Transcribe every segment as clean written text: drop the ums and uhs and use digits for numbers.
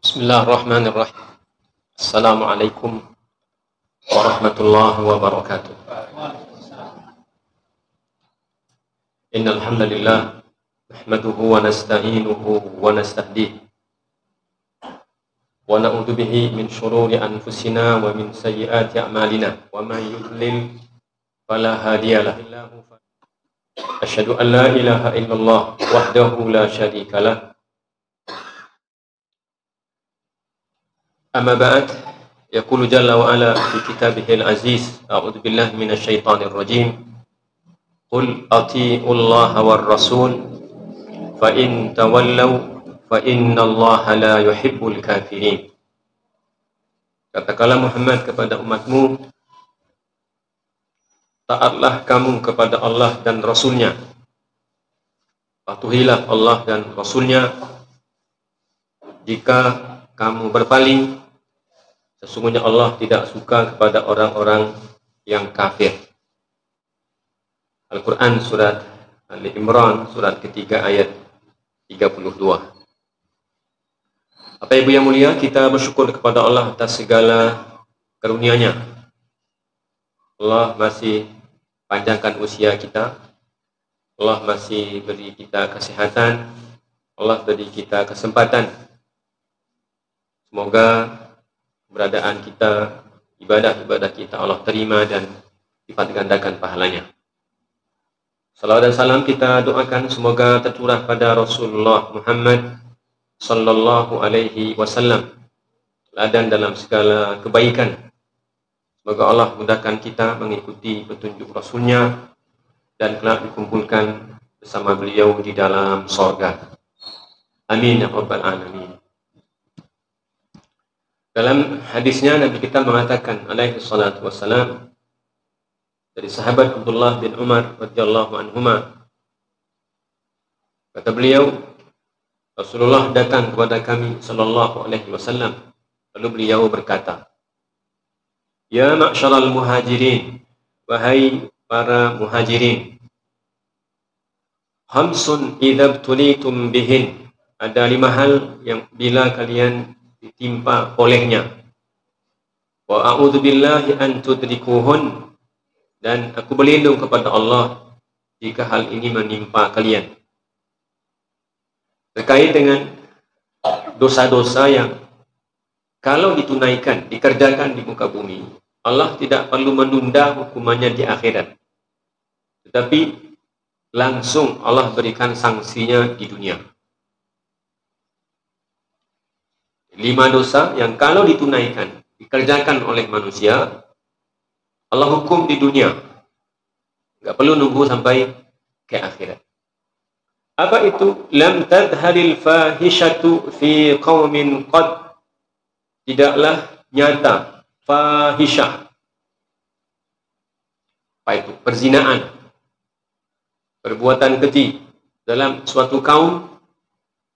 Bismillahirrahmanirrahim. Assalamualaikum warahmatullahi wabarakatuh. Innal hamdalillah nahmaduhu wa nasta'inuhu wa nastahdihi wa na'udzu bihi min shururi anfusina wa min sayyiati a'malina wa may yudlil fala hadiyalah. Asyhadu an la ilaha illallah wahdahu la syarikalah. Amma ba'd, yaqulu jalla wa ala fi kitabihil aziz, a'udzu billahi minasy syaithanir rajim. Qul atii'ullaha war rasul fa in tawallaw fa innallaha la yuhibbul kafirin. Katakanlah Muhammad kepada umatmu, taatlah kamu kepada Allah dan Rasulnya. Patuhilah Allah dan Rasulnya. Jika kamu berpaling, sesungguhnya Allah tidak suka kepada orang-orang yang kafir. Al-Quran surat Ali Imran surat ketiga ayat 32. Bapak Ibu yang mulia, kita bersyukur kepada Allah atas segala karunia-Nya. Allah masih panjangkan usia kita. Allah masih beri kita kesehatan. Allah beri kita kesempatan. Semoga keberadaan kita, ibadah-ibadah kita Allah terima dan lipat gandakan pahalanya. Salawat dan salam kita doakan semoga tercurah pada Rasulullah Muhammad sallallahu alaihi wasallam, teladan dalam segala kebaikan. Semoga Allah mudahkan kita mengikuti petunjuk Rasulnya dan kelak dikumpulkan bersama beliau di dalam surga. Amin ya rabbal alamin. Dalam hadisnya Nabi kita mengatakan alaihi salatu wassalam, dari sahabat Abdullah bin Umar radhiyallahu anhuma, kata beliau, Rasulullah datang kepada kami sallallahu alaihi wasallam, lalu beliau berkata, ya ma'syaral muhajirin, wahai para muhajirin, khamsun idza btulitum bihin, ada 5 hal yang bila kalian ditimpa olehnya, wa a'udzubillahi an tudrikuhun, dan aku berlindung kepada Allah jika hal ini menimpa kalian. Terkait dengan dosa-dosa yang kalau ditunaikan, dikerjakan di muka bumi, Allah tidak perlu menunda hukumannya di akhirat, tetapi langsung Allah berikan sanksinya di dunia. 5 dosa yang kalau ditunaikan, dikerjakan oleh manusia, Allah hukum di dunia. Enggak perlu nunggu sampai ke akhirat. Apa itu? Lam tadharil fahishatu fi qaumin qad. Tidaklah nyata fahisyah. Apa itu? Perzinaan. Perbuatan keji dalam suatu kaum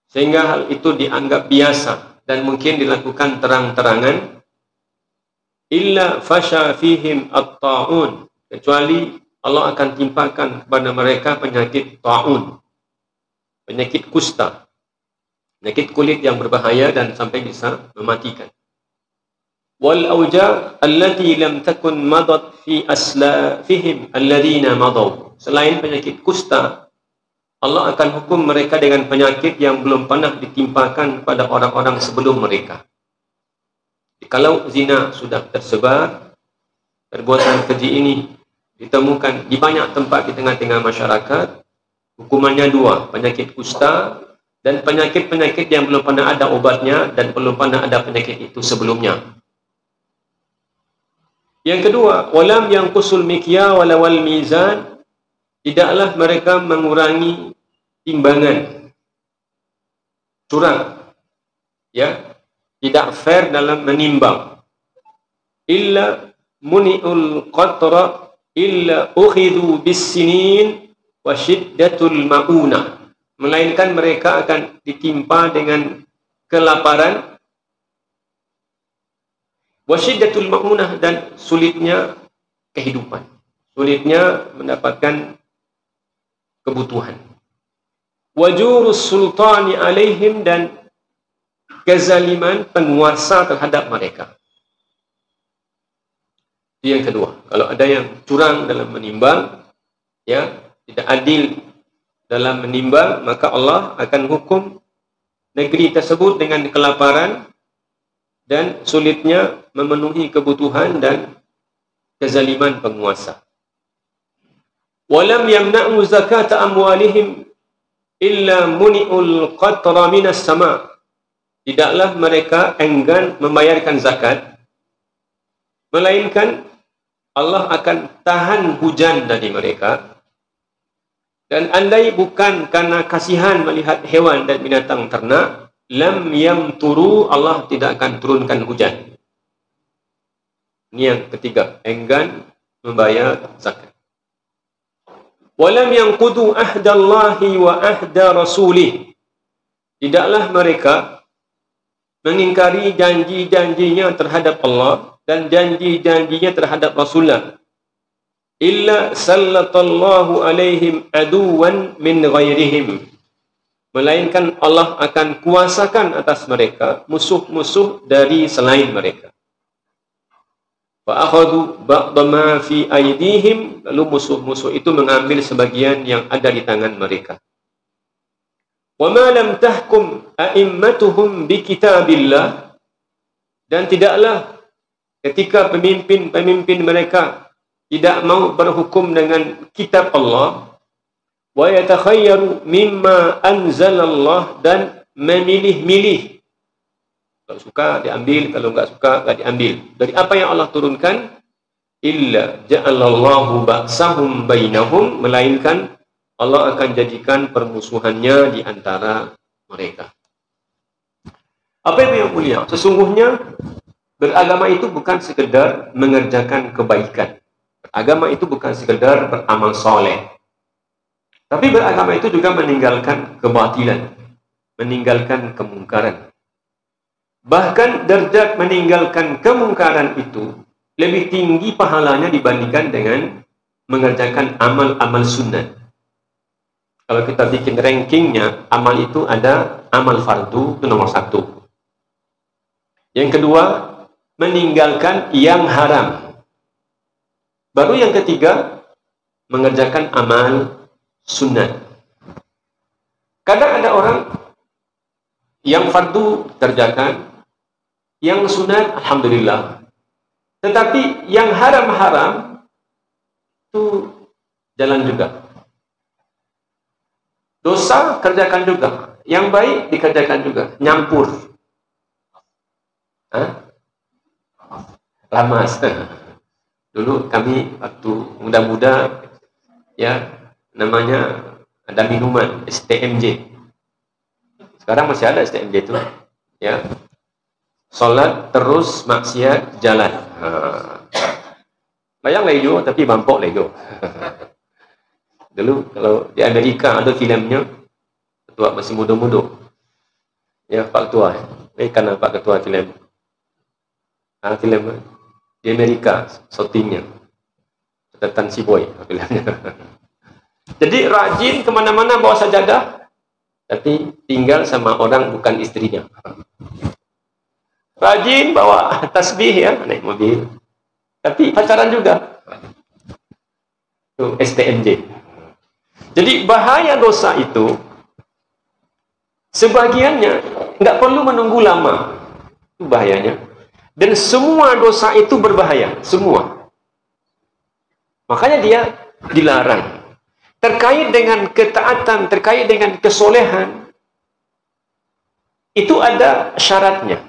sehingga hal itu dianggap biasa dan mungkin dilakukan terang-terangan, illa fasha fihim at-ta'un, kecuali Allah akan timpakan kepada mereka penyakit ta'un, penyakit kusta, penyakit kulit yang berbahaya dan sampai bisa mematikan. Wal auja allati lam takun madat fi aslafihim alladhina madaw, selain penyakit kusta, Allah akan hukum mereka dengan penyakit yang belum pernah ditimpakan pada orang-orang sebelum mereka. Kalau zina sudah tersebar, perbuatan keji ini ditemukan di banyak tempat di tengah-tengah masyarakat, hukumannya 2, penyakit kusta dan penyakit-penyakit yang belum pernah ada obatnya dan belum pernah ada penyakit itu sebelumnya. Yang kedua, walam yang kusul mikya walawal mizan, tidaklah mereka mengurangi timbangan, curang, ya, tidak fair dalam menimbang. Illa muni'ul qatra illa ukhidhu bis-sinin wa syiddatul ma'unah, melainkan mereka akan ditimpa dengan kelaparan, wa syiddatul ma'unah, dan sulitnya kehidupan, sulitnya mendapatkan kebutuhan. Wajurus sultani alaihim, dan kezaliman penguasa terhadap mereka. Itu yang kedua. Kalau ada yang curang dalam menimbang, ya, tidak adil dalam menimbang, maka Allah akan hukum negeri tersebut dengan kelaparan dan sulitnya memenuhi kebutuhan dan kezaliman penguasa. Walam yamna'u zakata amwalihim illa muni'ul qatra minas sama'. Tidaklah mereka enggan membayarkan zakat, melainkan Allah akan tahan hujan dari mereka. Dan andai bukan karena kasihan melihat hewan dan binatang ternak, lam yamturu, Allah tidak akan turunkan hujan. Ini yang ketiga, enggan membayar zakat. Walam yanqudu ahdallahi wa ahda rasulih. Tidaklah mereka mengingkari janji-janjinya terhadap Allah dan janji-janjinya terhadap Rasulullah. Illa sallatallahu alaihim aduwan min ghairihim. Melainkan Allah akan kuasakan atas mereka musuh-musuh dari selain mereka. Fa akhadhu ba'da ma fi aydihim, lalu musuh-musuh itu mengambil sebagian yang ada di tangan mereka. Wa ma lam tahkum a'immatuhum bi kitabillah, dan tidaklah ketika pemimpin-pemimpin mereka tidak mau berhukum dengan kitab Allah, wa yatakhayyaru mimma anzalallah, dan memilih-milih. Kalau suka diambil, kalau enggak suka enggak diambil. Dari apa yang Allah turunkan, illa ja'alallahu ba'sahum bainahum, melainkan Allah akan jadikan permusuhannya di antara mereka. Apa itu yang mulia? Sesungguhnya beragama itu bukan sekedar mengerjakan kebaikan. Beragama itu bukan sekedar beramal soleh. Tapi beragama itu juga meninggalkan kebatilan, meninggalkan kemungkaran. Bahkan derajat meninggalkan kemungkaran itu lebih tinggi pahalanya dibandingkan dengan mengerjakan amal-amal sunnah. Kalau kita bikin rankingnya, amal itu ada amal fardu, itu nomor 1. Yang kedua, meninggalkan yang haram. Baru yang ketiga, mengerjakan amal sunnah. Kadang ada orang yang fardu kerjakan, yang sunat, alhamdulillah. Tetapi yang haram-haram itu jalan juga. Dosa kerjakan juga, yang baik dikerjakan juga, nyampur. Lamas. Dulu kami waktu muda-muda, ya, namanya ada minuman STMJ. Sekarang masih ada STMJ itu, ya. Salat terus maksiat jalan. Layang lego tapi bampok lego. Dulu kalau di Amerika ada filmnya, ketua masih muda-muda. Ya, Pak Ketua. Kan Pak Ketua film. Film di Amerika syutingnya. Catatan si boy filmnya. Jadi rajin kemana-mana bawa sajadah, tapi tinggal sama orang bukan istrinya. Rajin bawa tasbih, ya, naik mobil, tapi pacaran juga. Itu STMJ. Jadi bahaya dosa itu, sebagiannya nggak perlu menunggu lama. Itu bahayanya. Dan semua dosa itu berbahaya, semua. Makanya dia dilarang. Terkait dengan ketaatan, terkait dengan kesolehan, itu ada syaratnya.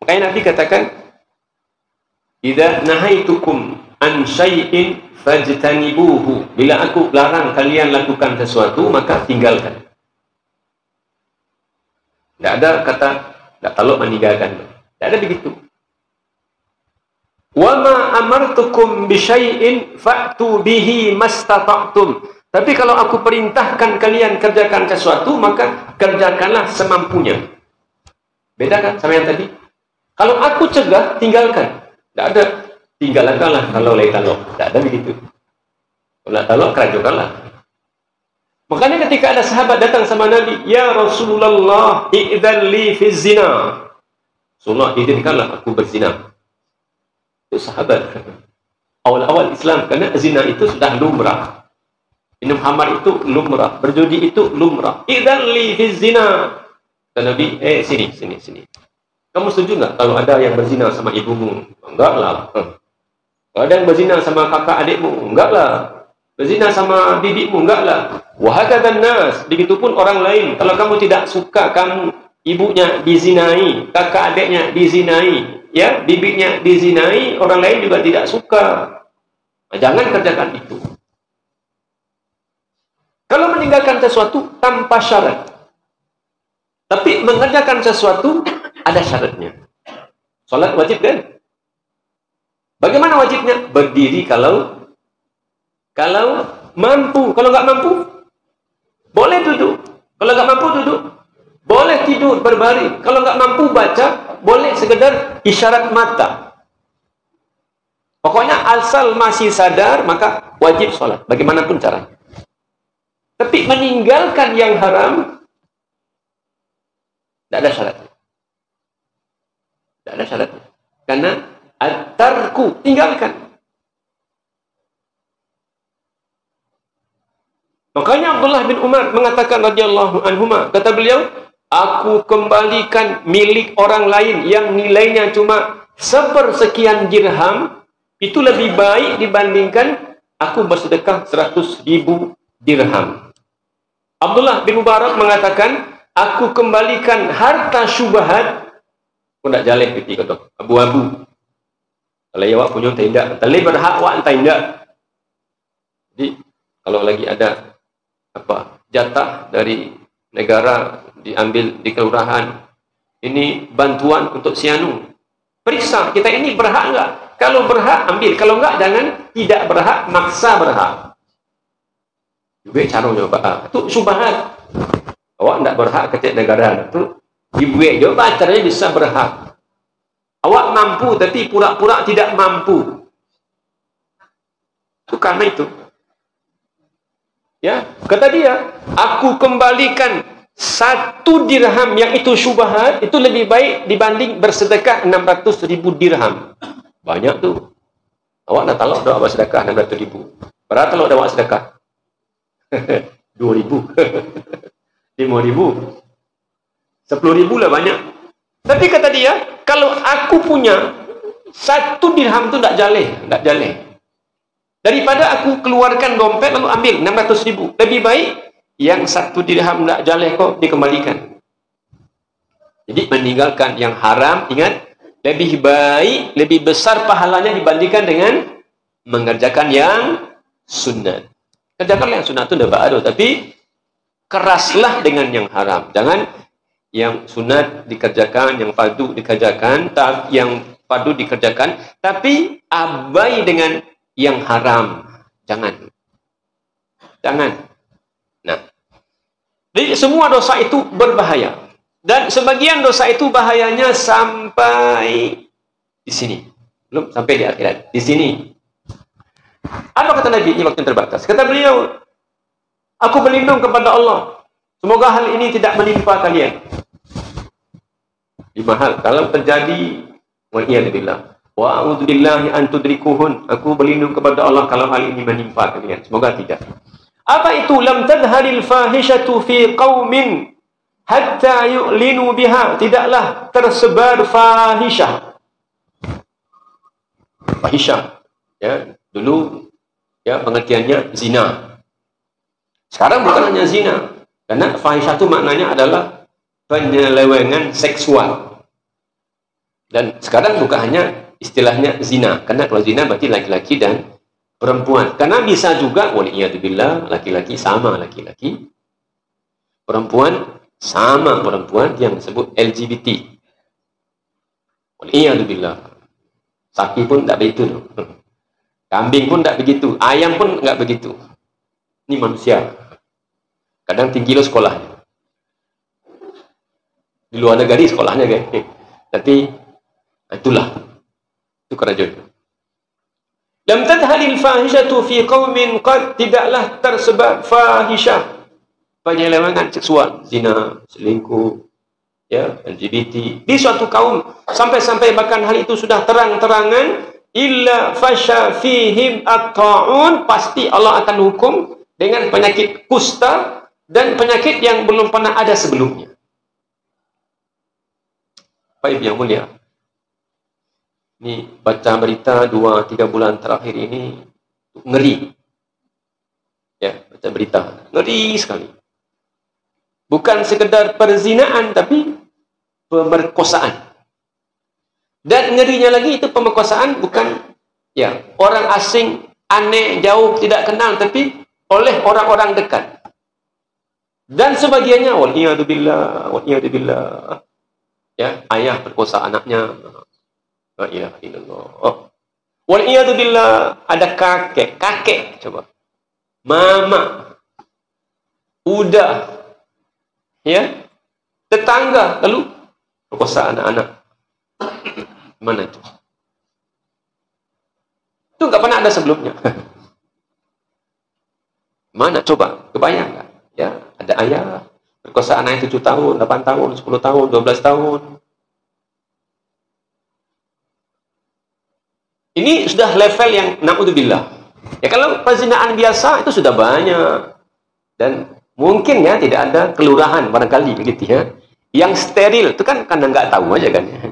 Makanya Nabi katakan, idza nahaitukum an syai'in fajtanibuhu. Bila aku larang kalian lakukan sesuatu, maka tinggalkan. Tidak ada kata tidak taluk meninggalkan. Tidak ada begitu. Wa ma amartukum bi syai'in fa'tu bihi mastata'tum. Tapi kalau aku perintahkan kalian kerjakan sesuatu, maka kerjakanlah semampunya. Beda kan sama yang tadi? Kalau aku cegah, tinggalkan. Tidak ada tinggalkanlah kalau lay taluk. Tidak ada begitu. Kalau taluk kerajukanlah. Makanya ketika ada sahabat datang sama Nabi, "Ya Rasulullah, i'dzan li fi zina." Rasulullah, izinkanlah aku berzina. Itu sahabat. Awal-awal Islam, karena zina itu sudah lumrah. Minum khamar itu lumrah, berjudi itu lumrah. "Idzan li fi zina." Dan Nabi, sini. Kamu setuju nggak kalau ada yang berzina sama ibumu? Enggak lah. Kalau ada yang berzina sama kakak adikmu? Enggak lah. Berzina sama bibikmu? Enggak lah. Wahakadzan nas. Begitupun orang lain. Kalau kamu tidak suka, kamu ibunya dizinai, kakak adiknya dizinai, ya, bibiknya dizinai, orang lain juga tidak suka. Nah, jangan kerjakan itu. Kalau meninggalkan sesuatu tanpa syarat, tapi mengerjakan sesuatu ada syaratnya. Salat wajib kan? Bagaimana wajibnya? Berdiri kalau mampu. Kalau nggak mampu, boleh duduk. Kalau nggak mampu duduk, boleh tidur berbaring. Kalau nggak mampu baca, boleh sekedar isyarat mata. Pokoknya asal masih sadar, maka wajib sholat. Bagaimanapun caranya. Tapi meninggalkan yang haram, tidak ada syaratnya. Tidak ada syaratnya. Karena at-tarku, tinggalkan. Makanya Abdullah bin Umar mengatakan radhiyallahu anhuma, kata beliau, aku kembalikan milik orang lain yang nilainya cuma sepersekian dirham, itu lebih baik dibandingkan aku bersedekah 100.000 dirham. Abdullah bin Mubarak mengatakan, aku kembalikan harta syubhat, aku tak jaleh piti kata, abu-abu. Kalau awak punya tidak, tak berhak awak tidak. Jadi kalau lagi ada jatah dari negara diambil di kelurahan, ini bantuan untuk sianu, periksa kita ini berhak enggak. Kalau berhak ambil, kalau enggak jangan. Tidak berhak maksa berhak. Juga caranya pak, itu syubhat. Awak enggak berhak ketik negara itu dibuat juga caranya bisa berhak. Awak mampu tapi pura-pura tidak mampu. Itu karena itu. Ya, kata dia, aku kembalikan 1 dirham yang itu syubhat, itu lebih baik dibanding bersedekah 600.000 dirham. Banyak tuh. Awak dah talak dah awak sedekah 600.000. Berapa talak dah awak sedekah? 2.000. 5.000. 10.000 lah banyak. Tapi kata dia, kalau aku punya 1 dirham tu tak jaleh. Daripada aku keluarkan dompet lalu ambil 600.000. Lebih baik yang 1 dirham tak jaleh kok dikembalikan. Jadi meninggalkan yang haram, ingat, lebih baik, lebih besar pahalanya dibandingkan dengan mengerjakan yang sunat. Kerjakanlah yang sunat itu tidak ada, tapi keraslah dengan yang haram. Jangan yang sunat dikerjakan, yang fardu dikerjakan, yang fardu dikerjakan, tapi abai dengan yang haram. Jangan. Nah, jadi semua dosa itu berbahaya. Dan sebagian dosa itu bahayanya sampai di sini. Belum sampai di akhirat. Di sini. Apa kata Nabi? Ini waktu yang terbatas. Kata beliau, aku berlindung kepada Allah. Semoga hal ini tidak menimpa kalian. 5 hal. Kalau terjadi, wa'iyadillah. Wa'udzubillahi an tudrikuhun. Aku berlindung kepada Allah kalau hal ini menimpa kalian. Semoga tidak. Apa itu? Lam tadharil fahishatu fi qaumin hatta yu'linu biha. Tidaklah tersebar fahishah. Fahishah. Ya, dulu ya pengertiannya zina. Sekarang bukan hanya zina. Karena fahishah itu maknanya adalah penyelewengan seksual. Dan sekarang bukan hanya istilahnya zina. Karena kalau zina berarti laki-laki dan perempuan. Karena bisa juga, waliyadzubillah, laki-laki sama laki-laki, perempuan sama perempuan, yang disebut LGBT. Waliyadzubillah. Sapi pun tak begitu. Kambing pun tak begitu. Ayam pun tak begitu. Ini manusia. Kadang tinggi lo sekolahnya. Di luar negeri sekolahnya kan. Tapi itulah. Itu kerajaan. Lam tadhalil fahishatu fi qaumin qad, tidaklah tersebar fahisyah. penyelewengan seksual, zina, selingkuh, ya, LGBT di suatu kaum, sampai-sampai bahkan hal itu sudah terang-terangan, illa fasha fihim at-ta'un, pasti Allah akan hukum dengan penyakit kusta dan penyakit yang belum pernah ada sebelumnya. Baik yang mulia, ini baca berita 2-3 bulan terakhir ini ngeri. Ya, baca berita ngeri sekali. Bukan sekedar perzinaan, tapi pemerkosaan. Dan ngerinya lagi itu pemerkosaan bukan ya orang asing, aneh, jauh, tidak kenal, tapi oleh orang-orang dekat. Dan sebagiannya waliyadzubillah, ya, ayah perkosa anaknya. La ilaha illallah. Waliyadzubillah, ada kakek, coba. Mama, udah, ya, tetangga, lalu perkosa anak-anak. Mana itu? Itu nggak pernah ada sebelumnya. Mana coba? Kebayang nggak? Ya, ada ayah perkosa anak 7 tahun, 8 tahun, 10 tahun, 12 tahun. Ini sudah level yang na'udzubillah. Ya, kalau perzinaan biasa itu sudah banyak. Dan mungkin ya tidak ada kelurahan barangkali begitu ya. Yang steril itu kan karena nggak tahu aja kan ya.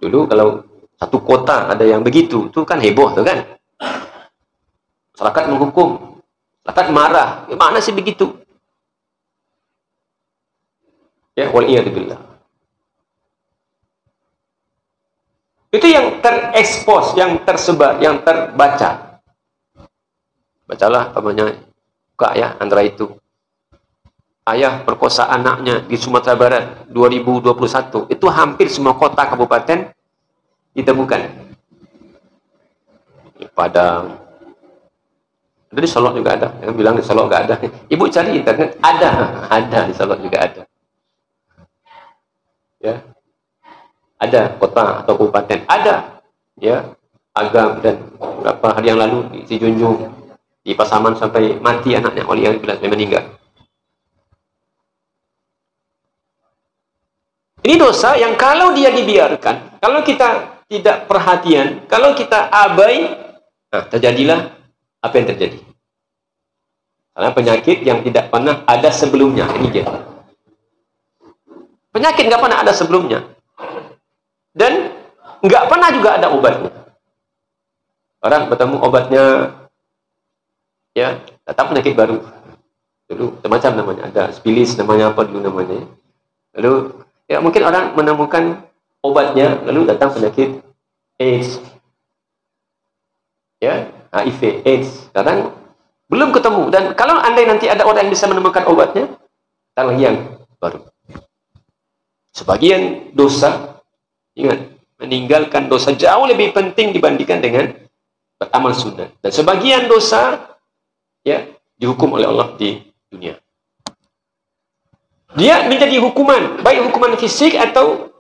Dulu kalau satu kota ada yang begitu, itu kan heboh tuh kan. Masyarakat menghukum, masyarakat marah. Gimana sih begitu? Ya, waliyadzubillah. Itu yang terekspos, yang tersebar, yang terbaca. Bacalah namanya, buka ya antara itu. Ayah perkosa anaknya di Sumatera Barat 2021. Itu hampir semua kota kabupaten ditemukan. Di Padang. Ada di Solok juga ada. Yang bilang di Solok nggak ada. Ibu cari internet, ada di Solok juga ada. Ya. Ada kota atau kabupaten, ada ya, Agam, dan beberapa hari yang lalu di Sijunjung, di Pasaman sampai mati anaknya oleh yang sampai meninggal. Ini dosa yang kalau dia dibiarkan, kalau kita tidak perhatian, kalau kita abai, nah terjadilah apa yang terjadi. Karena penyakit yang tidak pernah ada sebelumnya, ini dia. Penyakit nggak pernah ada sebelumnya. Dan nggak pernah juga ada obatnya. Orang bertemu obatnya, ya, datang penyakit baru. Dulu macam namanya, ada spilis namanya apa dulu namanya. Lalu ya mungkin orang menemukan obatnya, lalu datang penyakit AIDS, ya, HIV, AIDS. Sekarang belum ketemu. Dan kalau andai nanti ada orang yang bisa menemukan obatnya, datang lagi yang baru. Sebagian dosa, ingat, meninggalkan dosa jauh lebih penting dibandingkan dengan beramal sunnah. Dan sebagian dosa ya dihukum oleh Allah di dunia. Dia menjadi hukuman, baik hukuman fisik atau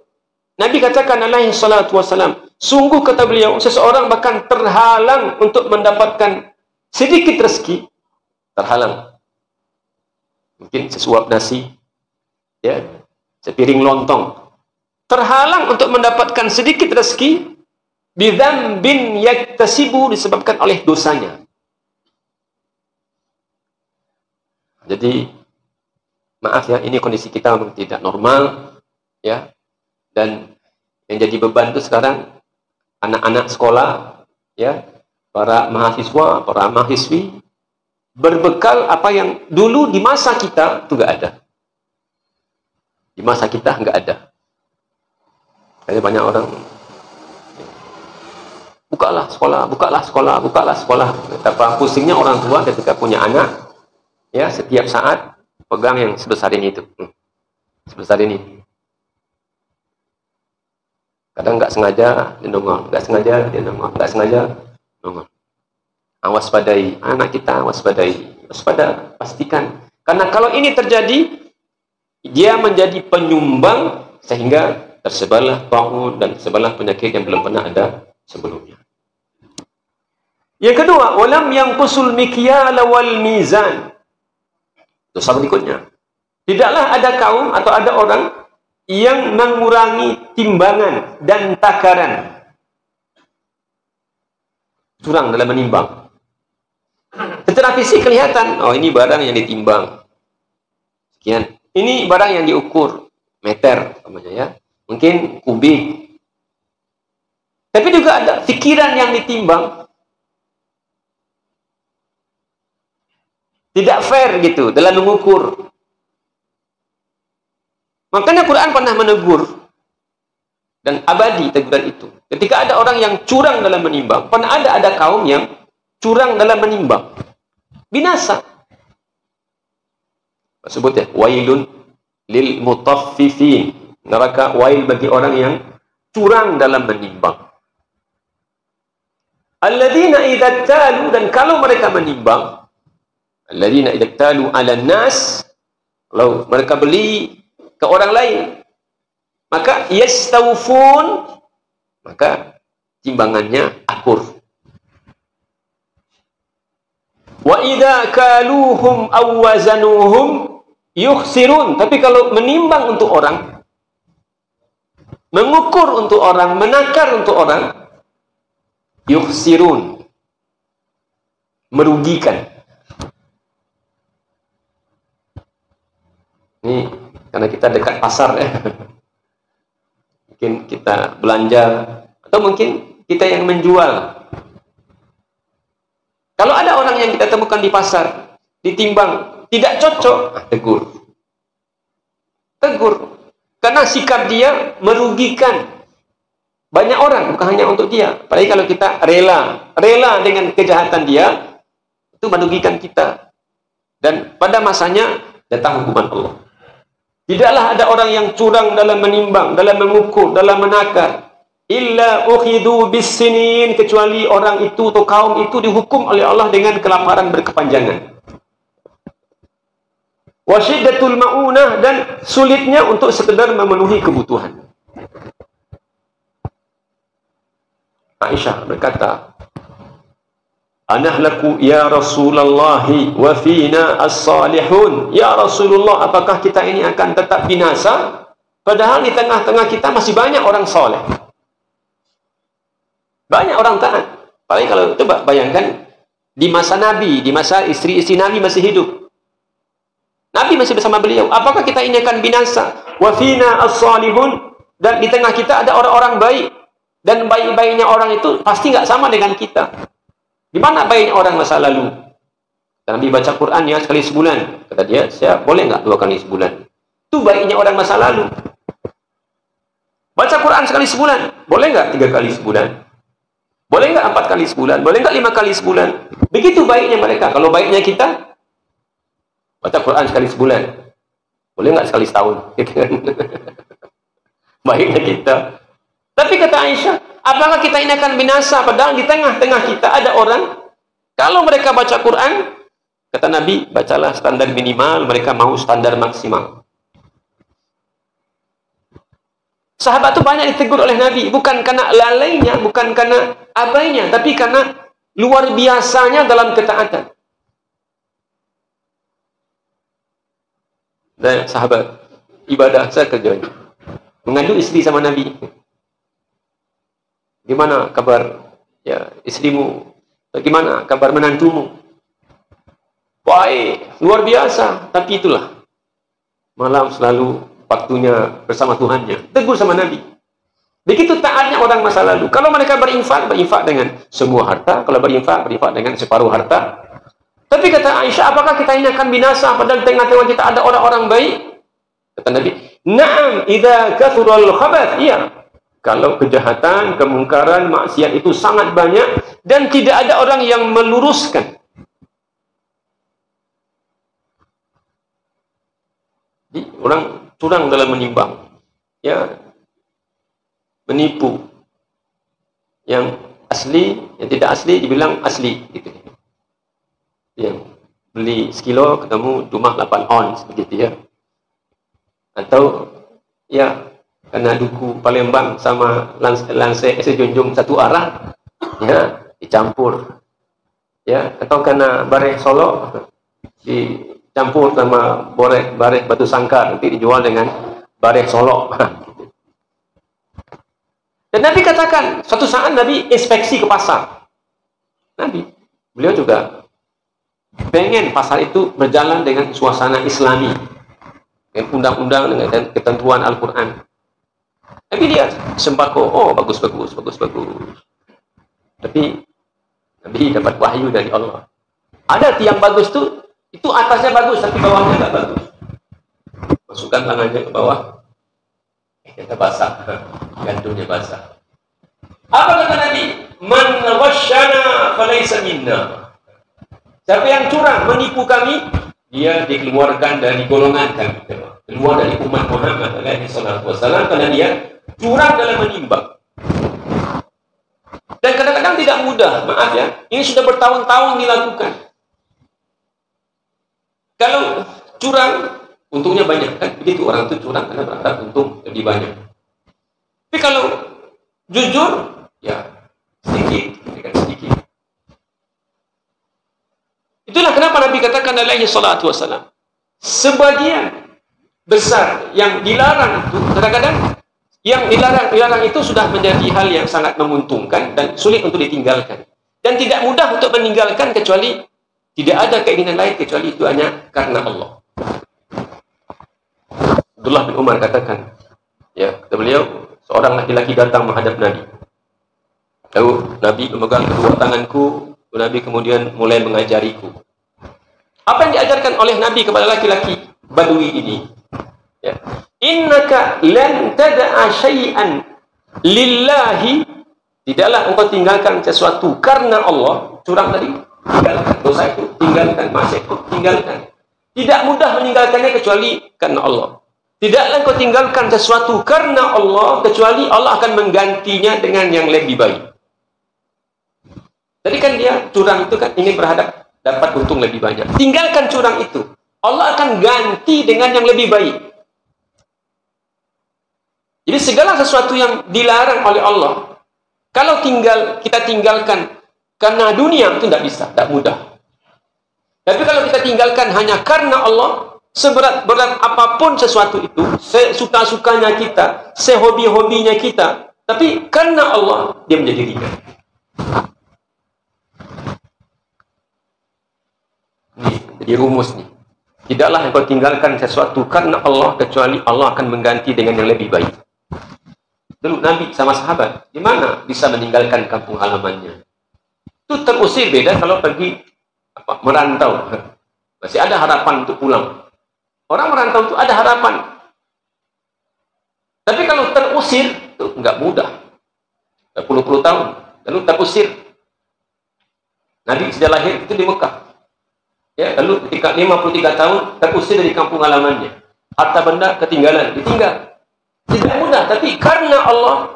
Nabi katakan alaihi salatu wassalam, sungguh kata beliau, seseorang bahkan terhalang untuk mendapatkan sedikit rezeki, terhalang. Mungkin sesuap nasi, ya, sepiring lontong, terhalang untuk mendapatkan sedikit rezeki bidzambin yaktasibu, disebabkan oleh dosanya. Jadi maaf ya, ini kondisi kita memang tidak normal ya. Dan yang jadi beban itu sekarang anak-anak sekolah ya, para mahasiswa, para mahasiswi berbekal apa yang dulu di masa kita itu nggak ada. Di masa kita nggak ada. Kayak banyak orang, bukalah sekolah, bukalah sekolah, bukalah sekolah. Betapa pusingnya orang tua ketika punya anak, ya, setiap saat pegang yang sebesar ini itu, sebesar ini. Kadang nggak sengaja dia nongol, nggak sengaja dia nongol, nggak sengaja nongol. Awas padai anak kita, waspadai, waspada, pastikan. Karena kalau ini terjadi, dia menjadi penyumbang sehingga tersebarlah ta'un dan tersebarlah penyakit yang belum pernah ada sebelumnya. Yang kedua, walam yanqusul mikyala wal mizan. Dosa berikutnya. Tidaklah ada kaum atau ada orang yang mengurangi timbangan dan takaran. Curang dalam menimbang. Secara fisik kelihatan, oh ini barang yang ditimbang. Sekian. Ini barang yang diukur. Meter, namanya ya. Mungkin kubik. Tapi juga ada pikiran yang ditimbang. Tidak fair gitu dalam mengukur. Makanya Quran pernah menegur. Dan abadi teguran itu. Ketika ada orang yang curang dalam menimbang. Pernah ada kaum yang curang dalam menimbang. Binasa. Sebut ya. Wailun lil mutaffifin. Neraka wail bagi orang yang curang dalam menimbang. Alladzina idza talu, dan kalau mereka menimbang, alladzina idza talu 'alan nas, kalau mereka beli ke orang lain, maka yastawfun, maka timbangannya akur. Wa idza kaluhum aw wazanuhum yukhsirun, tapi kalau menimbang untuk orang, mengukur untuk orang, menakar untuk orang, yukhsirun, merugikan. Ini karena kita dekat pasar ya. Mungkin kita belanja, atau mungkin kita yang menjual. Kalau ada orang yang kita temukan di pasar, ditimbang, tidak cocok, tegur. Tegur. Karena sikap dia merugikan banyak orang, bukan hanya untuk dia. Apalagi kalau kita rela dengan kejahatan dia, itu merugikan kita. Dan pada masanya datang hukuman Allah. Tidaklah ada orang yang curang dalam menimbang, dalam mengukur, dalam menakar. Illa ukhidu bis-sinin, kecuali orang itu atau kaum itu dihukum oleh Allah dengan kelaparan berkepanjangan. Wa syiddatul ma'unah, dan sulitnya untuk sekedar memenuhi kebutuhan. Aisyah berkata, Anahlaku ya Rasulullah wa fina as-salihun. Ya Rasulullah, apakah kita ini akan tetap binasa? Padahal di tengah-tengah kita masih banyak orang soleh. Banyak orang taat. Apalagi kalau coba bayangkan di masa Nabi, di masa istri-istri Nabi masih hidup. Nabi masih bersama beliau. Apakah kita ini akan binasa? Wa fina as-salihun, dan di tengah kita ada orang-orang baik. Dan baik-baiknya orang itu pasti nggak sama dengan kita. Di mana baiknya orang masa lalu? Nabi baca Quran ya sekali sebulan. Kata dia, saya boleh nggak 2 kali sebulan? Itu baiknya orang masa lalu. Baca Quran sekali sebulan. Boleh nggak 3 kali sebulan? Boleh nggak 4 kali sebulan? Boleh nggak 5 kali sebulan? Begitu baiknya mereka. Kalau baiknya kita, baca Quran sekali sebulan. Boleh nggak sekali setahun? Baiknya kita. Tapi kata Aisyah, apakah kita ini akan binasa? Padahal di tengah-tengah kita ada orang, kalau mereka baca Quran, kata Nabi, bacalah standar minimal, mereka mau standar maksimal. Sahabat itu banyak ditegur oleh Nabi, bukan karena lalainya, bukan karena abainya, tapi karena luar biasanya dalam ketaatan. Dan sahabat, ibadah saya kerjanya, mengadu istri sama Nabi. Gimana kabar ya istrimu? Bagaimana kabar menantumu? Baik, luar biasa. Tapi itulah, malam selalu waktunya bersama Tuhannya. Tegur sama Nabi. Begitu taatnya orang masa lalu. Kalau mereka berinfak dengan semua harta. Kalau berinfak dengan separuh harta. Tapi kata Aisyah, apakah kita ini akan binasa? Padahal di tengah-tengah kita ada orang-orang baik. Kata Nabi, na'am idza kathural khabath. Iya. Kalau kejahatan, kemungkaran, maksiat itu sangat banyak dan tidak ada orang yang meluruskan. Jadi, orang curang dalam menimbang, ya, menipu. Yang asli, yang tidak asli dibilang asli, gitu. Yang beli sekilo ketemu cuma 8 ons, begitu ya. Atau ya, karena duku Palembang sama Lanse Junjung satu arah, ya dicampur, ya. Atau karena Bareh Solo campur sama baret batu sangkar, nanti dijual dengan baret solok. Dan Nabi katakan, suatu saat Nabi inspeksi ke pasar. Beliau juga pengen pasar itu berjalan dengan suasana Islami, dengan undang-undang, dengan ketentuan Al-Quran. Nabi lihat sembako, oh bagus. Tapi Nabi dapat wahyu dari Allah. Ada tiang bagus tuh, itu atasnya bagus, tapi bawahnya tidak bagus. Masukkan tangannya ke bawah, kita basah, gantungnya basah. Apa kata Nabi? Man wasyana falaysa minna. Siapa yang curang menipu kami, dia dikeluarkan dari golongan kami, keluar dari umat Muhammad alaihi salatu wasallam, karena dia curang dalam menimbang. Dan kadang-kadang tidak mudah, maaf ya, ini sudah bertahun-tahun dilakukan. Kalau curang, untungnya banyak, kan begitu orang itu curang karena berharap untung lebih banyak. Tapi kalau jujur, ya sedikit. Itulah kenapa Nabi katakan alaihi salatu wassalam, sebagian besar yang dilarang itu, kadang-kadang yang dilarang itu sudah menjadi hal yang sangat menguntungkan dan sulit untuk ditinggalkan. Dan tidak mudah untuk meninggalkan kecuali tidak ada keinginan lain kecuali itu hanya karena Allah. Abdullah bin Umar katakan, ya, kata beliau, seorang laki-laki datang menghadap Nabi. Lalu Nabi memegang kedua tanganku, Nabi kemudian mulai mengajariku. Apa yang diajarkan oleh Nabi kepada laki-laki Badui ini? Ya. Innaka lan tada'a syai'an lillahi, tidaklah engkau tinggalkan sesuatu karena Allah. Curang tadi, tinggalkan. Dosa itu tinggalkan, maksiat itu tinggalkan. Tidak mudah meninggalkannya kecuali karena Allah. Tidaklah engkau tinggalkan sesuatu karena Allah kecuali Allah akan menggantinya dengan yang lebih baik. Tadi kan dia curang itu kan ingin berhadap dapat untung lebih banyak. Tinggalkan curang itu, Allah akan ganti dengan yang lebih baik. Jadi segala sesuatu yang dilarang oleh Allah, kalau kita tinggalkan karena dunia, itu tidak bisa, tidak mudah. Tapi kalau kita tinggalkan hanya karena Allah, seberat-berat apapun sesuatu itu, sesuka-sukanya kita, sehobi-hobinya kita, tapi karena Allah, dia menjadi ringan. Nih, jadi rumus nih. Tidaklah engkau tinggalkan sesuatu karena Allah, kecuali Allah akan mengganti dengan yang lebih baik. Dulu Nabi sama sahabat, di mana bisa meninggalkan kampung halamannya? Itu terusir, beda kalau pergi merantau. Masih ada harapan untuk pulang. Orang merantau itu ada harapan. Tapi kalau terusir, itu nggak mudah. Berpuluh-puluh tahun, lalu terusir. Nabi sejak lahir itu di Mekah. Ya, lalu ketika 53 tahun terusir dari kampung halamannya. Harta benda ketinggalan, ditinggal. Tidak mudah, tapi karena Allah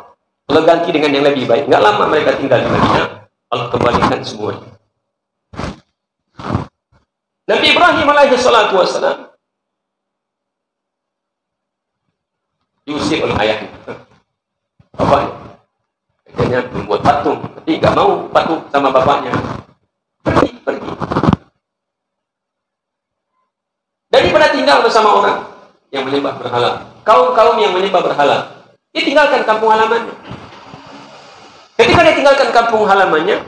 ganti dengan yang lebih baik. Nggak lama mereka tinggal di Madinah, Allah kembalikan semuanya. Nabi Ibrahim alaihi salatu wassalam diusir oleh ayahnya, bapaknya. Akhirnya membuat patung, tapi nggak mau patung sama bapaknya. Pergi. Daripada tinggal bersama orang yang menyembah berhala, kaum-kaum yang menyembah berhala, dia tinggalkan kampung halamannya. Ketika dia tinggalkan kampung halamannya,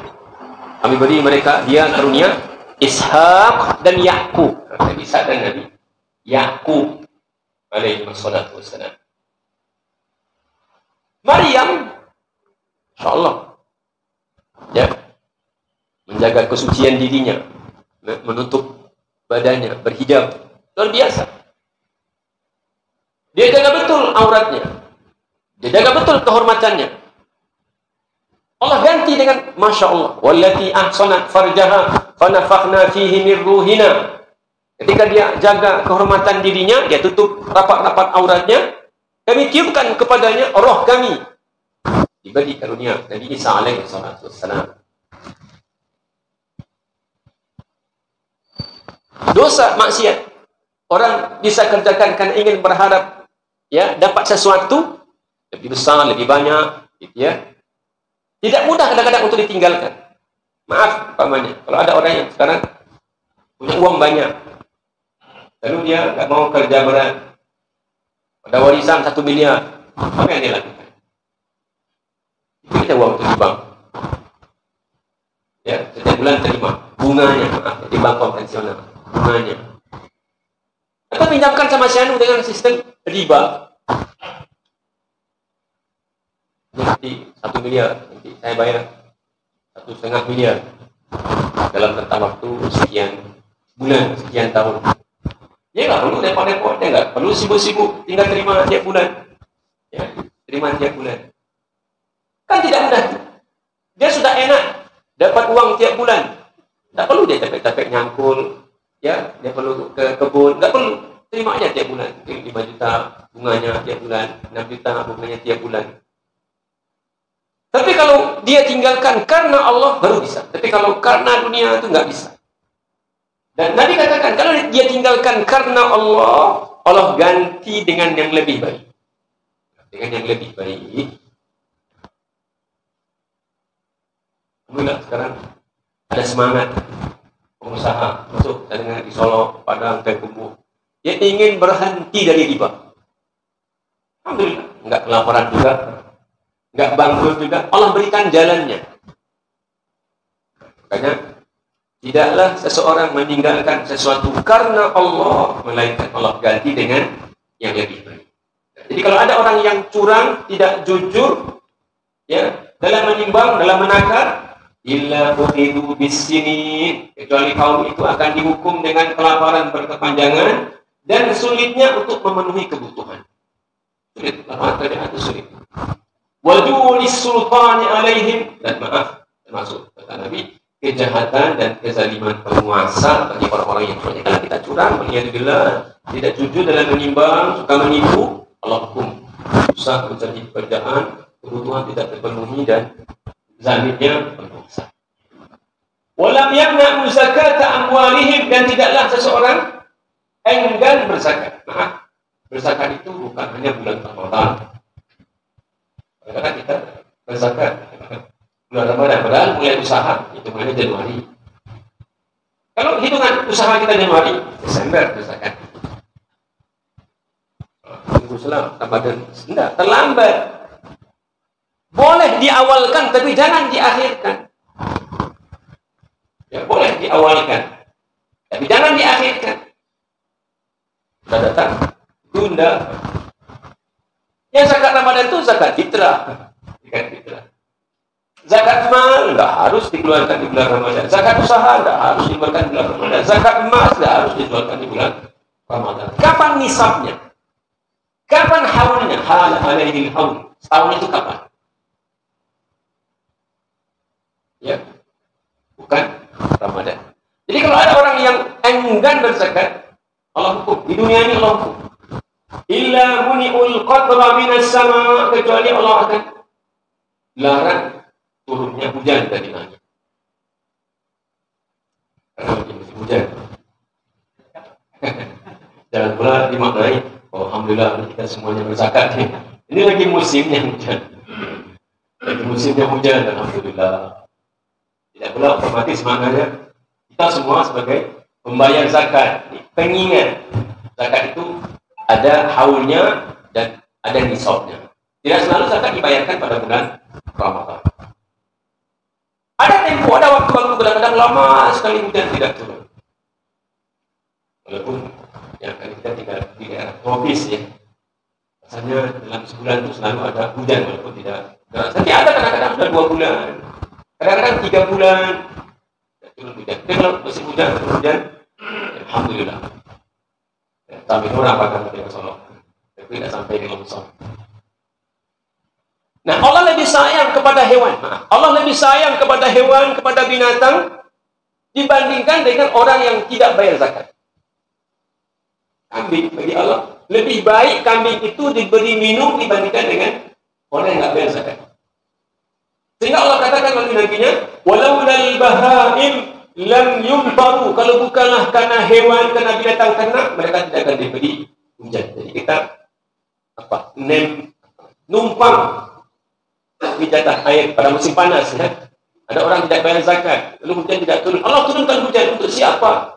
kami beri mereka, dia karunia Ishak dan Yakub. Nabi Ishak dan Nabi Yakub alaihi wassalatu wassalam. Maryam, insyaallah, ya, menjaga kesucian dirinya, menutup badannya, berhijab, luar biasa. Dia jaga betul auratnya, dia jaga betul kehormatannya. Allah ganti dengan Masya Allah, wallati ahsanat farjaha fanafakhna fihi min ruhina. Ketika dia jaga kehormatan dirinya, dia tutup rapat-rapat auratnya, kami tiupkan kepadanya roh kami. Diberi karunia Nabi Isa alaihi salatu wassalam. Dosa maksiat orang bisa kerjakan karena ingin berharap, ya, dapat sesuatu lebih besar, lebih banyak, gitu ya. Tidak mudah kadang-kadang untuk ditinggalkan. Maaf, umpamanya, kalau ada orang yang sekarang punya uang banyak, lalu dia nggak mau kerja berat, ada warisan 1 miliar, apa yang dia lakukan? Itu kita uang itu di bank. Ya, setiap bulan terima bunganya, di bank konvensional, bunganya. Atau pinjamkan sama Syanu dengan sistem riba. Nanti 1 miliar, nanti saya bayar 1,5 miliar dalam rentang waktu sekian bulan, sekian tahun. Dia nggak perlu repot-repot, dia nggak perlu sibuk-sibuk, tinggal terima tiap bulan. Ya, terima tiap bulan. Kan tidak mudah. Dia sudah enak dapat uang tiap bulan. Tak perlu dia capek-capek nyangkul, ya, dia perlu ke kebun, nggak perlu. Terima aja tiap bulan. 5 juta bunganya tiap bulan, 6 juta bunganya tiap bulan. Tapi kalau dia tinggalkan karena Allah baru bisa. Tapi kalau karena dunia itu nggak bisa. Dan Nabi katakan kalau dia tinggalkan karena Allah, Allah ganti dengan yang lebih baik. Dengan yang lebih baik. Alhamdulillah sekarang ada semangat pengusaha masuk dengan di Solo, Padang, Tengkubu. Dia ingin berhenti dari riba. Alhamdulillah, enggak kelaparan juga, enggak bangkrut juga. Allah berikan jalannya. Makanya tidaklah seseorang meninggalkan sesuatu karena Allah, melainkan Allah ganti dengan yang lebih baik. Jadi kalau ada orang yang curang, tidak jujur, ya, dalam menimbang, dalam menakar, illa ukhidhu bis-sinin, kecuali kaum itu akan dihukum dengan kelaparan berkepanjangan dan sulitnya untuk memenuhi kebutuhan. Sulit, lapangan kerjaan itu sulit. Wajulis sultani alaihim, dan maaf, termasuk kata Nabi, kejahatan dan kezaliman penguasa bagi orang-orang yang soalnya kalau kita curang, waliyadzubillah, tidak jujur dalam menimbang, suka menipu, Allah hukum, susah mencari pekerjaan, kebutuhan tidak terpenuhi dan zalimnya penguasa. Walam yamna'u zakata amwalihim, dan tidaklah seseorang enggan berzakat. Maaf, berzakat itu bukan hanya bulan Ramadan. Karena kita berzakat bulan Ramadan, padahal mulai usaha hitungannya Januari. Kalau hitungan usaha kita Januari, Desember berzakat. Tunggu selang Ramadan, tidak terlambat. Boleh diawalkan, tapi jangan diakhirkan. Ya, boleh diawalkan, tapi jangan diakhirkan. Sudah datang, tunda. Yang zakat Ramadan itu zakat fitrah. Zakat fitrah. Zakat mal nggak harus dikeluarkan di bulan Ramadan. Zakat usaha nggak harus dikeluarkan di bulan Ramadan. Zakat emas nggak harus dikeluarkan di bulan Ramadan. Kapan nisabnya? Kapan haulnya? Hal alaihil haul. Tahun itu kapan? Ya, bukan Ramadan. Jadi kalau ada orang yang enggan berzakat, Allah hukum. Di dunia ini Allah hukum. Illa muni'ul qatra minas sama, kecuali Allah akan larang turunnya hujan dari langit. Karena lagi musim hujan. Jangan pula dimaknai, oh, alhamdulillah kita semuanya berzakat. Ini lagi musimnya hujan. Lagi musimnya hujan, alhamdulillah. Tidak pula otomatis maknanya kita semua sebagai pembayar zakat. Pengingat zakat itu ada haulnya dan ada nisabnya. Tidak selalu zakat dibayarkan pada bulan Ramadan. Ada tempo, ada waktu-waktu kadang-kadang lama sekali hujan tidak turun. Walaupun ya kita tinggal di daerah tropis ya, rasanya dalam sebulan itu selalu ada hujan walaupun tidak. Tapi ada kadang-kadang sudah 2 bulan. Kadang-kadang 3 bulan turun hujan. Tapi kalau musim hujan, alhamdulillah. Sampai orang bahkan ke Solo, tapi tidak sampai ke Longsor. Nah, Allah lebih sayang kepada hewan. Allah lebih sayang kepada hewan, kepada binatang dibandingkan dengan orang yang tidak bayar zakat. Kambing bagi Allah lebih baik kambing itu diberi minum dibandingkan dengan orang yang tidak bayar zakat. Sehingga Allah katakan bagi nabinya, walaulal bahaim lam yumtaru, kalau bukanlah karena hewan, karena binatang ternak, mereka tidak akan diberi hujan. Jadi kita numpang di jatah air pada musim panas ya. Ada orang tidak bayar zakat, lalu hujan tidak turun. Allah turunkan hujan untuk siapa?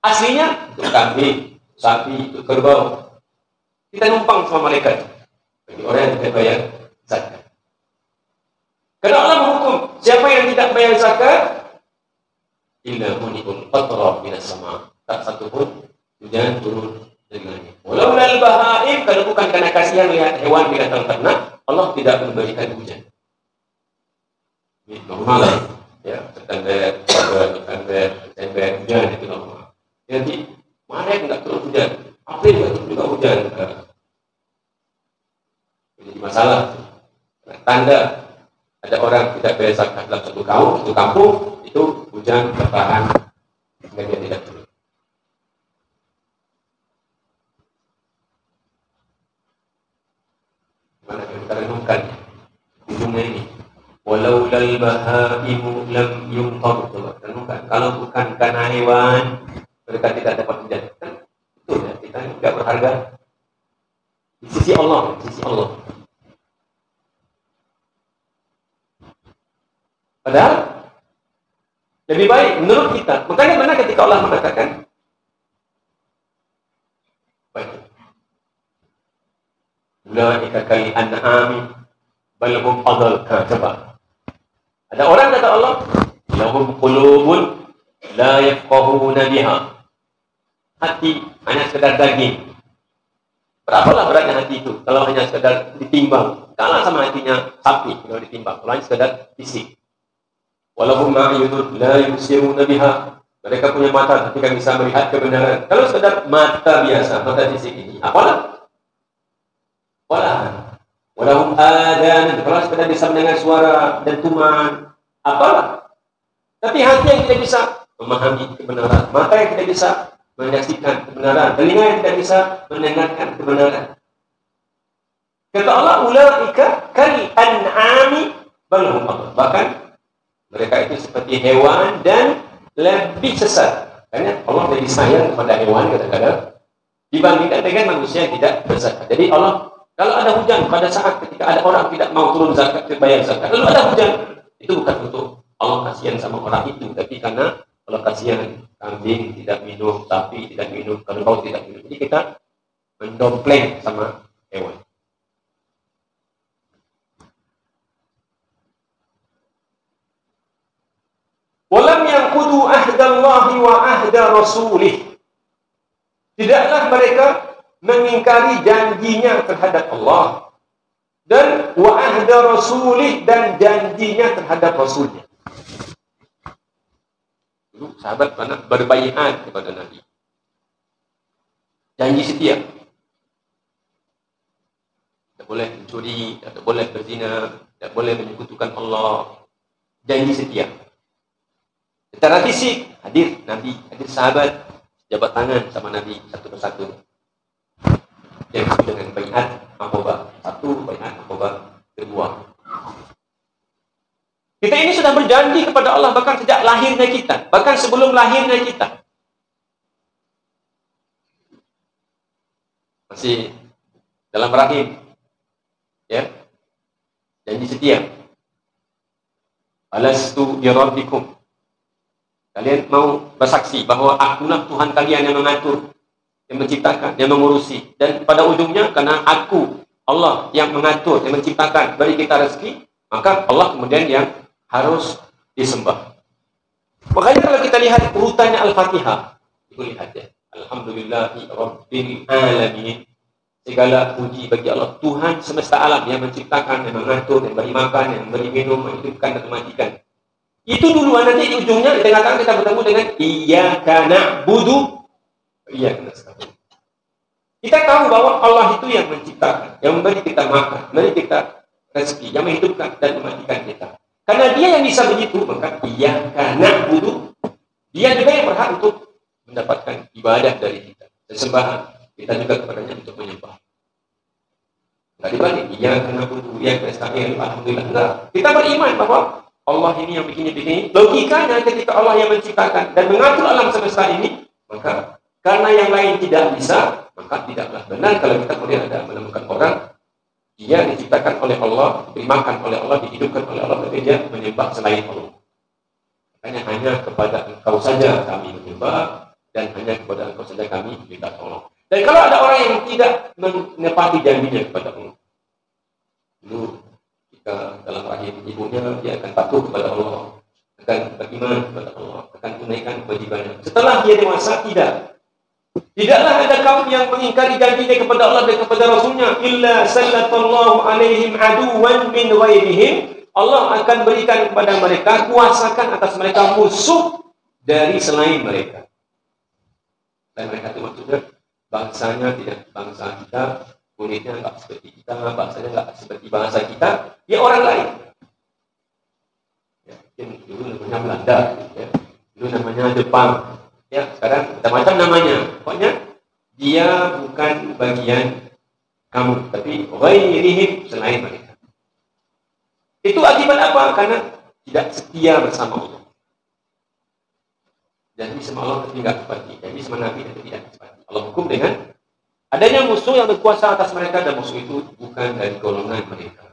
Aslinya untuk kambing, sapi, ikut kerbau. Kita numpang sama malaikat. Bagi orang yang tidak bayar zakat. Karena Allah menghukum siapa yang tidak bayar zakat, illa muni'ul qatra minas sama. Tak satu pun hujan turun dari langit. Walau lal bahaim, kalau bukan karena kasihan lihat hewan binatang ternak, Allah tidak memberikan hujan. Ini normal lah. Ya, September, hujan itu normal. Jadi Maret enggak turun hujan, April enggak turun juga hujan. Jadi masalah. Tanda ada orang tidak bayar zakat dalam satu kampung, itu hujan bertahan hingga dia tidak turun. Mana kita renungkan ujungnya ini. Walau lal bahaimu lam yumtar. Coba renungkan, kalau bukan karena hewan mereka tidak dapat hujan. Kan betul ya, kita tidak berharga di sisi Allah, Padahal lebih baik menurut kita. Makanya benar ketika Allah mengatakan baik. Ulaika kal an'ami bal hum adall. Coba. Ada orang kata Allah, lahum qulubun la yafqahuna biha. Hati hanya sekedar daging. Berapalah beratnya hati itu kalau hanya sekedar ditimbang? Kalah sama hatinya sapi kalau ditimbang. Kalau hanya sekedar fisik. Walahum ma'yunun la yubsiruna biha. Mereka punya mata tapi kan bisa melihat kebenaran. Kalau sekedar mata biasa, mata fisik ini, apalah? Walahum adan, kalau sekedar bisa mendengar suara dentuman, apalah? Tapi hati yang tidak bisa memahami kebenaran, mata yang tidak bisa menyaksikan kebenaran, telinga yang tidak bisa mendengarkan kebenaran. Kata Allah, ulaika kal an'ami bal hum adall. Bahkan mereka itu seperti hewan dan lebih sesat. Karena Allah lebih sayang kepada hewan kadang-kadang dibandingkan dengan manusia yang tidak berzakat. Jadi Allah, kalau ada hujan pada saat ketika ada orang tidak mau turun zakat, bayar zakat, lalu ada hujan, itu bukan untuk Allah kasihan sama orang itu, tapi karena Allah kasihan kambing tidak minum, sapi tidak minum, kerbau tidak minum. Jadi kita mendompleng sama hewan. Walam yanqudu ahdallahi wa ahda rasulih. Tidaklah mereka mengingkari janjinya terhadap Allah dan wa ahda rasulih, dan janjinya terhadap rasulnya. Dulu sahabat pernah berbaiat kepada Nabi. Janji setia. Tidak boleh mencuri, tidak boleh berzina, tidak boleh menyekutukan Allah. Janji setia. Secara fisik hadir Nabi, hadir sahabat, jabat tangan sama Nabi satu persatu. Yang disebut dengan baiat aqabah. Satu, baiat aqabah kedua. Kita ini sudah berjanji kepada Allah bahkan sejak lahirnya kita, bahkan sebelum lahirnya kita. Masih dalam rahim, ya, janji setia. Alastu bi rabbikum. Kalian mau bersaksi bahwa akulah Tuhan kalian yang mengatur, yang menciptakan, yang mengurusi. Dan pada ujungnya karena aku, Allah yang mengatur, yang menciptakan, beri kita rezeki, maka Allah kemudian yang harus disembah. Makanya kalau kita lihat urutannya Al-Fatihah, itu lihat ya. Alhamdulillahi Rabbil Alamin. Segala puji bagi Allah, Tuhan semesta alam yang menciptakan, yang mengatur, yang beri makan, yang beri minum, menghidupkan dan mematikan. Itu duluan, nanti di ujungnya di tengah-tengah kita bertemu dengan iyyaka na'budu wa iyyaka nasta'in. Kita tahu bahwa Allah itu yang menciptakan, yang memberi kita makan, memberi kita rezeki, yang menghidupkan dan mematikan kita. Karena dia yang bisa begitu, maka iyyaka na'budu, dia juga yang berhak untuk mendapatkan ibadah dari kita, sesembahan. Kita juga kepadanya untuk menyembah. Enggak dibalik, iyyaka na'budu wa iyyaka nasta'in, alhamdulillah. Enggak. Kita beriman bahwa Allah ini yang begini-begini. Logikanya ketika Allah yang menciptakan dan mengatur alam semesta ini, maka karena yang lain tidak bisa, maka tidaklah benar kalau kita kemudian ada menemukan orang dia diciptakan oleh Allah, dimakan oleh Allah, dihidupkan oleh Allah, tapi dia menyembah selain Allah. Makanya hanya kepada Engkau saja kami menyembah, dan hanya kepada Engkau saja kami minta tolong. Dan kalau ada orang yang tidak menepati janjinya kepada Allah, dulu jika dalam rahim ibunya dia akan patuh kepada Allah, akan beriman kepada Allah, akan tunaikan kewajibannya. Setelah dia dewasa, tidaklah ada kaum yang mengingkari janjinya kepada Allah dan kepada Rasulnya, illa sallallahu alaihim aduwan min ghairihim. Allah akan berikan kepada mereka, kuasakan atas mereka musuh dari selain mereka. Dan mereka itu maksudnya bangsanya tidak bangsa kita, kulitnya enggak seperti kita, bahasanya enggak seperti bahasa kita, ya orang lain. Ya, mungkin dulu namanya Belanda, ya. Dulu namanya Jepang, ya sekarang macam-macam namanya. Pokoknya dia bukan bagian kamu, tapi ghairihim, selain mereka. Itu akibat apa? Karena tidak setia bersama Allah. Jadi sama Allah tapi tidak sepati. Jadi sama Nabi tapi tidak sepati. Allah hukum dengan adanya musuh yang berkuasa atas mereka, dan musuh itu bukan dari golongan mereka.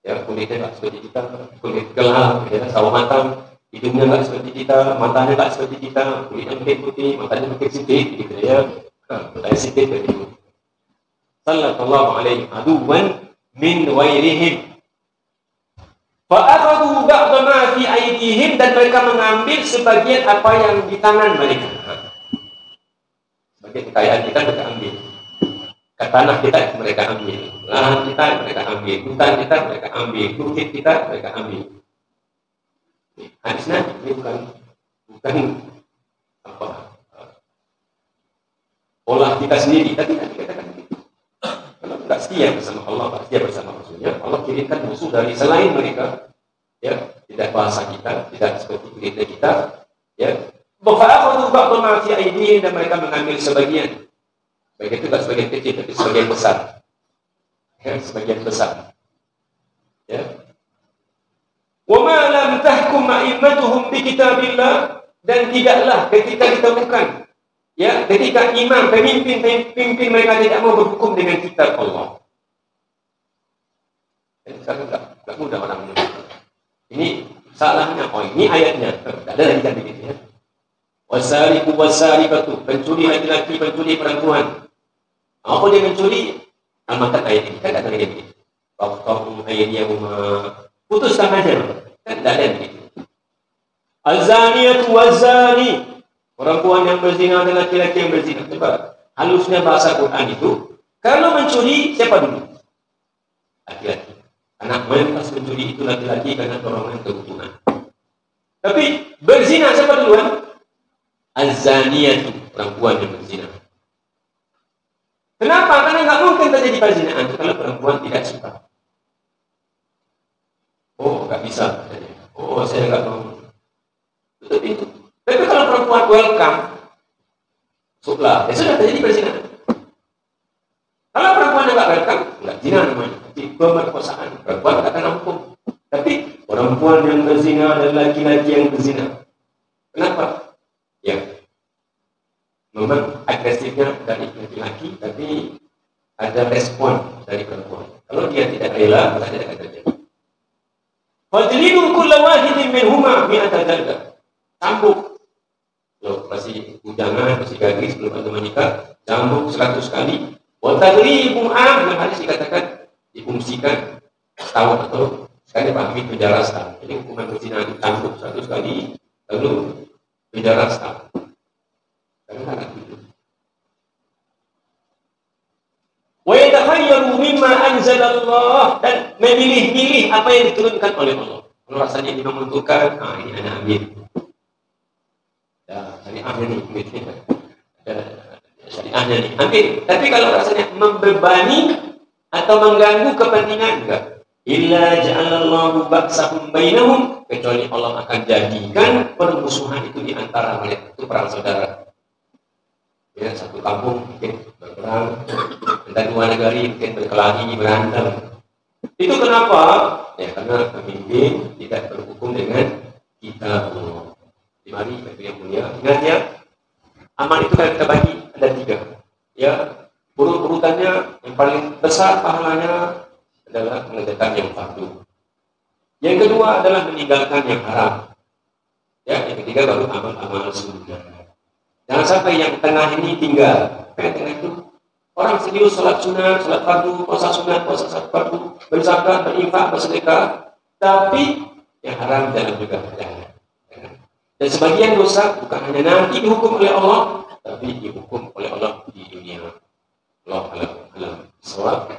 Ya, kulitnya tidak seperti kita, kulit gelap, ya, sawo matang, hidungnya tidak seperti kita, matanya tidak seperti kita, kulitnya mungkin putih, matanya mungkin sipit, gitu ya. Matanya sipit begitu. Sallallahu alaihi aduwan min ghairihim. Fa'akhadhu ba'da ma fi aydihim, dan mereka mengambil sebagian apa yang di tangan mereka. Sebagian kekayaan kita mereka ambil. Tanah kita mereka ambil. Lahan kita mereka ambil. Hutan kita mereka ambil. Bukit kita mereka ambil. Hadisnya ini bukan apa olah kita sendiri. Tapi kita katakan kalau tidak setia bersama Allah, tidak setia bersama Rasulnya, Allah kirimkan musuh dari selain mereka, ya, tidak bahasa kita, tidak seperti kulit kita, ya. Fa'akhadhu ba'da ma fi aydihim, dan mereka mengambil sebagian. Baik itu tidak sebagian kecil, tapi sebagian besar. Ya, sebagian besar. Ya. Wa ma lam tahkum a'immatuhum bi kitabillah, dan tidaklah ketika ditemukan, ya, ketika imam, pemimpin mereka tidak mau berhukum dengan kitab Allah. Jadi sekarang enggak mudah orang menyebut. Ini salahnya, oh ini ayatnya. Tidak ada lagi kan begitu, ya. Wasariqu wasariqatu, pencuri laki-laki, pencuri perempuan. Apa dia mencuri? Amalkan ayat ini. Kan tidak ada lagi begitu. Waqtahu aydiyahuma, putuskan aja. Kan tidak ada begitu. Az-zaniyatu waz-zani, perempuan yang berzina dan laki-laki yang berzina. Coba halusnya bahasa Quran itu, kalau mencuri siapa dulu? Laki-laki. Anak mentas mencuri itu laki-laki karena dorongan kebutuhan. Tapi berzina siapa duluan? Az-zaniyatu, perempuan yang berzina. Kenapa? Karena nggak mungkin terjadi perzinaan kalau perempuan tidak suka. Oh, nggak bisa. Oh, saya nggak mau. Tutup pintu. Tapi kalau perempuan welcome, sudah, ya sudah terjadi perzinahan. Kalau perempuan yang nggak welcome, nggak zina namanya, tapi pemerkosaan. Perempuan nggak kena hukum. Tapi perempuan yang berzina dan laki-laki yang berzina, kenapa? Ya, memang agresifnya dari laki-laki, tapi ada respon dari perempuan. Kalau dia tidak rela, maka tidak akan terjadi. Fajlidu kulla wahidin minhuma mi'ata jaldah. Cambuk. Loh, masih bujangan, masih gadis, belum ada menikah, cambuk 100 kali. Wa taghribun dalam hadis dikatakan difungsikan setahun atau sekali pahami penjara setahun. Jadi hukuman berzina dicambuk 100 kali, lalu penjara setahun. Karena anak itu. Wa yatakhayyaru mimma anzalallah, dan memilih-milih apa yang diturunkan oleh Allah. Kalau rasanya ini menentukan, ini anak ambil. Ya, syariahnya nih, syariahnya nih, ambil. Tapi kalau rasanya membebani atau mengganggu kepentingan, enggak. Illa ja'alallahu ba'sahum bainahum, kecuali Allah akan jadikan permusuhan itu di antara mereka, itu perang saudara. Ya, satu kampung mungkin berperang, dan dua negari mungkin berkelahi, berantem. Itu kenapa? Ya, karena pemimpin tidak berhukum dengan kitab Allah. Mari yang mulia, ingat ya, amal itu kalau kita bagi ada 3. Ya, urutannya yang paling besar pahalanya adalah mengerjakan yang fardu. Yang kedua adalah meninggalkan yang haram. Ya, yang ketiga baru amal-amal sunnah. Jangan sampai yang tengah ini tinggal. Yang tengah itu orang serius sholat sunat, sholat fardu, puasa sunat, puasa fardu, berzakat, berinfak, bersedekah, tapi yang haram dalam juga jangan. Dan sebagian dosa bukan hanya nanti dihukum oleh Allah, tapi dihukum oleh Allah di dunia. Allah alam.